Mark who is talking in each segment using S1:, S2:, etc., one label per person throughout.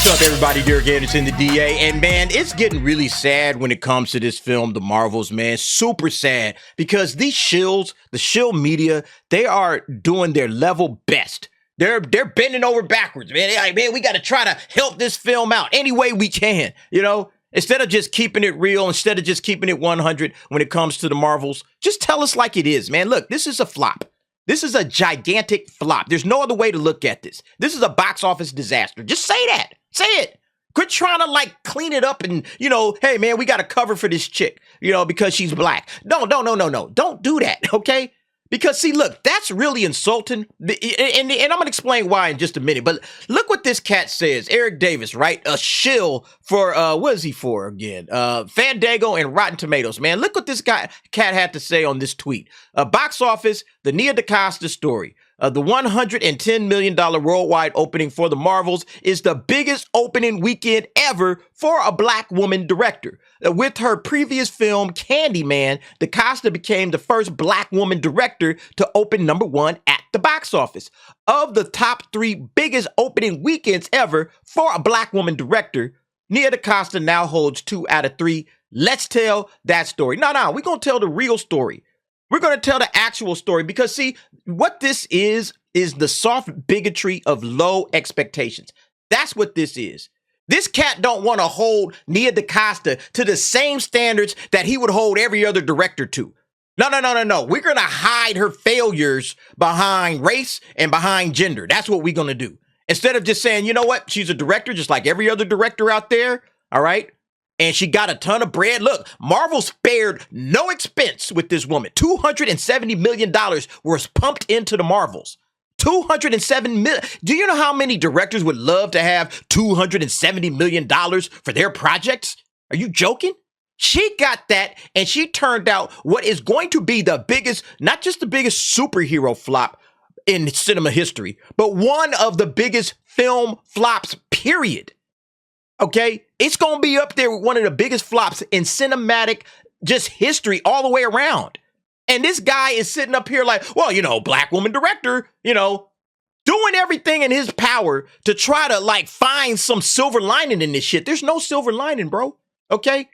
S1: What's up, everybody? Derek Anderson, the DA. And man, it's getting really sad when it comes to this film, The Marvels, man. Super sad because these shills, the shill media, they are doing their level best. They're bending over backwards, man. They're like, man, we got to try to help this film out any way we can, you know? Instead of just keeping it real, instead of just keeping it 100 when it comes to the Marvels, just tell us like it is, man. Look, this is a flop. This is a gigantic flop. There's no other way to look at this. This is a box office disaster. Just say that. Say it. Quit trying to like clean it up and, you know, hey, man, we got to cover for this chick, you know, because she's black. No. Don't do that, okay? Because, see, look, that's really insulting. And I'm going to explain why in just a minute. But look what this cat says. Eric Davis, right? A shill for, what is he for again? Fandango and Rotten Tomatoes, man. Look what this cat had to say on this tweet. Box office, the Nia Dacosta story. The $110 million worldwide opening for the Marvels is the biggest opening weekend ever for a black woman director. With her previous film, Candyman, Dacosta became the first black woman director to open #1 at the box office. Of the top 3 biggest opening weekends ever for a black woman director, Nia Dacosta now holds 2 out of 3. Let's tell that story. No, we're going to tell the real story. We're going to tell the actual story because, see, what this is the soft bigotry of low expectations. That's what this is. This cat don't want to hold Nia Dacosta to the same standards that he would hold every other director to. No. We're going to hide her failures behind race and behind gender. That's what we're going to do. Instead of just saying, you know what, she's a director just like every other director out there, all right? And she got a ton of bread. Look, Marvel spared no expense with this woman. $270 million was pumped into the Marvels. $207 million. Do you know how many directors would love to have $270 million for their projects? Are you joking? She got that, and she turned out what is going to be the biggest, not just the biggest superhero flop in cinema history, but one of the biggest film flops, period. Okay, it's going to be up there with one of the biggest flops in cinematic just history all the way around. And this guy is sitting up here like, well, you know, black woman director, you know, doing everything in his power to try to like find some silver lining in this shit. There's no silver lining, bro. Okay.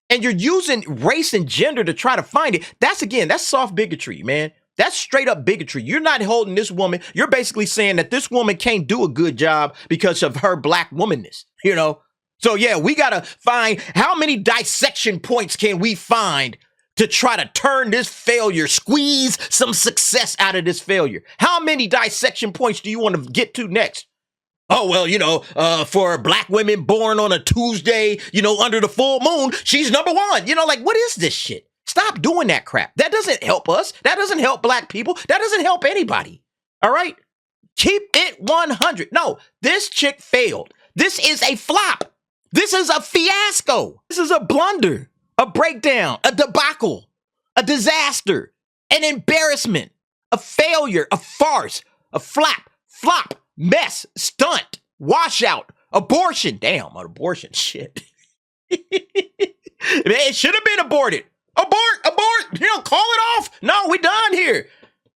S1: And you're using race and gender to try to find it. That's soft bigotry, man. That's straight up bigotry. You're not holding this woman. You're basically saying that this woman can't do a good job because of her black womanness, you know? So yeah, we got to find how many dissection points can we find to try to turn this failure, squeeze some success out of this failure. How many dissection points do you want to get to next? Oh, well, you know, for black women born on a Tuesday, you know, under the full moon, she's #1. You know, like, what is this shit? Stop doing that crap. That doesn't help us. That doesn't help black people. That doesn't help anybody. All right? Keep it 100. No, this chick failed. This is a flop. This is a fiasco. This is a blunder, a breakdown, a debacle, a disaster, an embarrassment, a failure, a farce, a flop, mess, stunt, washout, abortion. Damn, an abortion, shit. It should have been aborted. Abort, you know, call it off. No, we done here.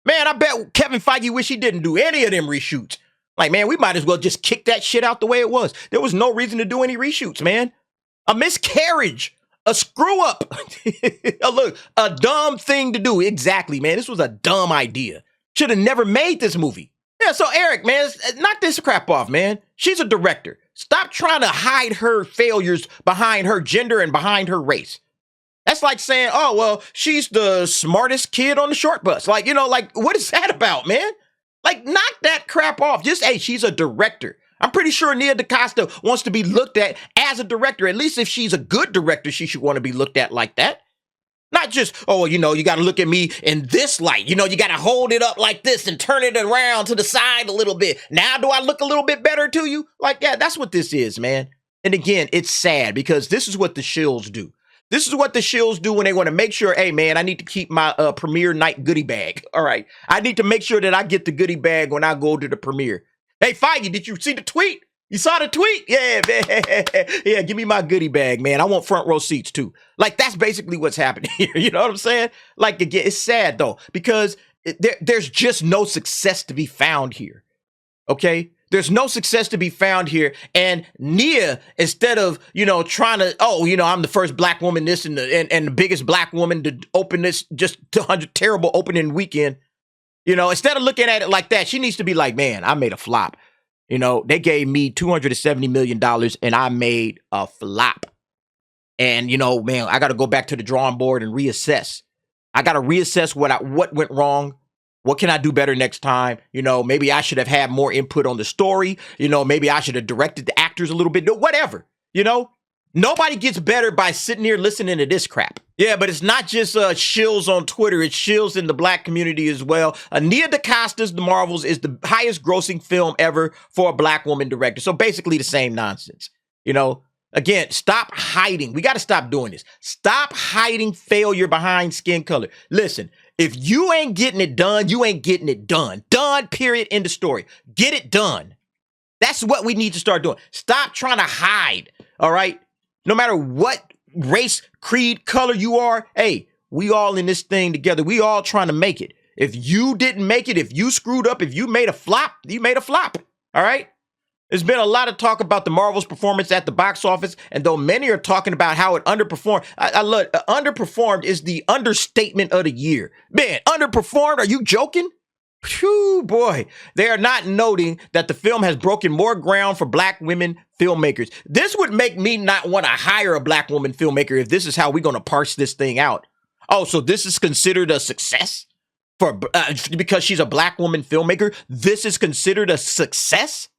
S1: Man, I bet Kevin Feige wish he didn't do any of them reshoots. Like, man, we might as well just kick that shit out the way it was. There was no reason to do any reshoots, man. A miscarriage, a screw up. Look, a dumb thing to do. Exactly, man. This was a dumb idea. Should have never made this movie. Yeah, so Eric, man, knock this crap off, man. She's a director. Stop trying to hide her failures behind her gender and behind her race. That's like saying, oh, well, she's the smartest kid on the short bus. Like, you know, like, what is that about, man? Like, knock that crap off. Just, hey, she's a director. I'm pretty sure Nia Dacosta wants to be looked at as a director. At least if she's a good director, she should want to be looked at like that. Not just, oh, you know, you got to look at me in this light. You know, you got to hold it up like this and turn it around to the side a little bit. Now, do I look a little bit better to you? Like, yeah, that's what this is, man. And again, it's sad because this is what the shills do. This is what the shills do when they want to make sure, hey, man, I need to keep my premiere night goodie bag. All right. I need to make sure that I get the goodie bag when I go to the premiere. Hey, Feige, did you see the tweet? You saw the tweet? Yeah, man. Yeah, give me my goodie bag, man. I want front row seats, too. Like, that's basically what's happening here. You know what I'm saying? Like, again, it's sad, though, because there's just no success to be found here. Okay? There's no success to be found here. And Nia, instead of, trying to, I'm the first black woman this and the biggest black woman to open this just 200 terrible opening weekend, instead of looking at it like that, she needs to be like, man, I made a flop. They gave me $270 million and I made a flop. And, man, I got to go back to the drawing board and reassess. I got to reassess what went wrong. What can I do better next time? Maybe I should have had more input on the story. Maybe I should have directed the actors a little bit. Whatever, Nobody gets better by sitting here listening to this crap. Yeah, but it's not just shills on Twitter. It's shills in the black community as well. Nia Dacosta's The Marvels is the highest grossing film ever for a black woman director. So basically the same nonsense. Again, stop hiding. We got to stop doing this. Stop hiding failure behind skin color. Listen, if you ain't getting it done, you ain't getting it done. Done, period, end of story. Get it done. That's what we need to start doing. Stop trying to hide, all right? No matter what race, creed, color you are, hey, we all in this thing together. We all trying to make it. If you didn't make it, if you screwed up, if you made a flop, you made a flop, all right? There's been a lot of talk about the Marvel's performance at the box office, and though many are talking about how it underperformed, I love underperformed is the understatement of the year. Man, underperformed? Are you joking? Phew, boy. They are not noting that the film has broken more ground for black women filmmakers. This would make me not want to hire a black woman filmmaker if this is how we're going to parse this thing out. Oh, so this is considered a success? Because she's a black woman filmmaker, this is considered a success?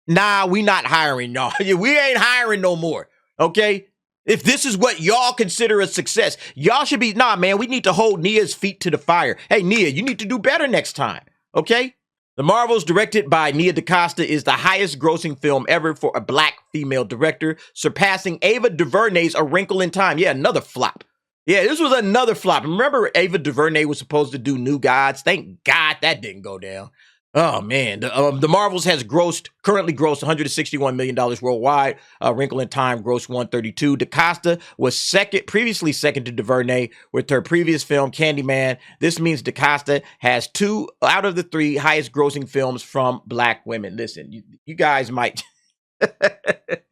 S1: Nah, we not hiring y'all. We ain't hiring no more, okay? If this is what y'all consider a success, y'all should be, nah, man, we need to hold Nia's feet to the fire. Hey, Nia, you need to do better next time, okay? The Marvels, directed by Nia Dacosta, is the highest grossing film ever for a black female director, surpassing Ava DuVernay's A Wrinkle in Time. Yeah, another flop. Yeah, this was another flop. Remember Ava DuVernay was supposed to do New Gods? Thank God that didn't go down. Oh, man. The Marvels has currently grossed $161 million worldwide. Wrinkle in Time grossed $132. Dacosta was previously second to DuVernay with her previous film, Candyman. This means Dacosta has 2 out of the 3 highest grossing films from black women. Listen, you guys might...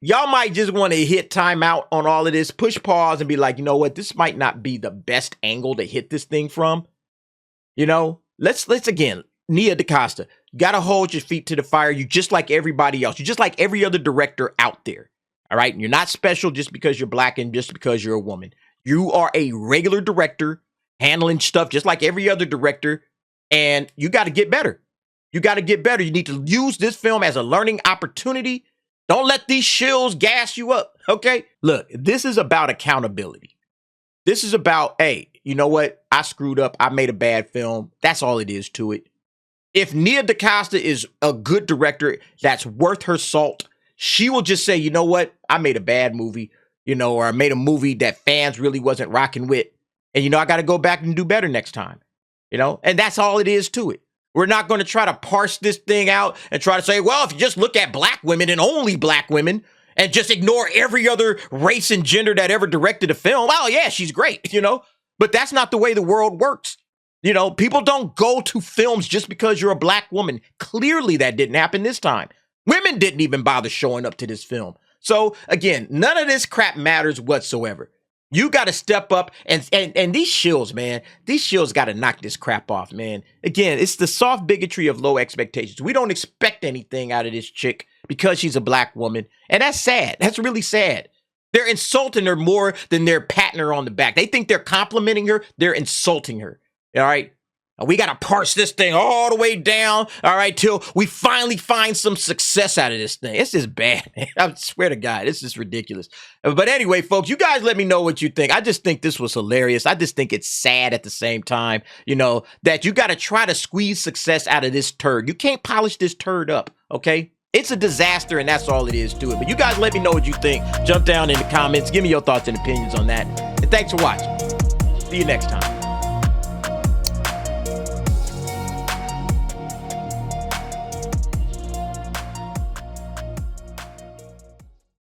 S1: Y'all might just want to hit timeout on all of this, push pause and be like, you know what? This might not be the best angle to hit this thing from. Let's again... Nia Dacosta, you got to hold your feet to the fire. You just like everybody else. You're just like every other director out there. All right. And you're not special just because you're black and just because you're a woman. You are a regular director handling stuff just like every other director. And you got to get better. You got to get better. You need to use this film as a learning opportunity. Don't let these shills gas you up. Okay. Look, this is about accountability. This is about, hey, you know what? I screwed up. I made a bad film. That's all it is to it. If Nia Dacosta is a good director that's worth her salt, she will just say, you know what? I made a bad movie, or I made a movie that fans really wasn't rocking with. And, I got to go back and do better next time, and that's all it is to it. We're not going to try to parse this thing out and try to say, well, if you just look at black women and only black women and just ignore every other race and gender that ever directed a film, well, yeah, she's great, but that's not the way the world works. People don't go to films just because you're a black woman. Clearly, that didn't happen this time. Women didn't even bother showing up to this film. So, again, none of this crap matters whatsoever. You got to step up and these shills, man, these shills got to knock this crap off, man. Again, it's the soft bigotry of low expectations. We don't expect anything out of this chick because she's a black woman. And that's sad. That's really sad. They're insulting her more than they're patting her on the back. They think they're complimenting her. They're insulting her. All right. We got to parse this thing all the way down. All right. Till we finally find some success out of this thing. It's just bad. I swear to God, this is ridiculous. But anyway, folks, you guys let me know what you think. I just think this was hilarious. I just think it's sad at the same time, that you got to try to squeeze success out of this turd. You can't polish this turd up. OK, it's a disaster. And that's all it is to it. But you guys let me know what you think. Jump down in the comments. Give me your thoughts and opinions on that. And thanks for watching. See you next time.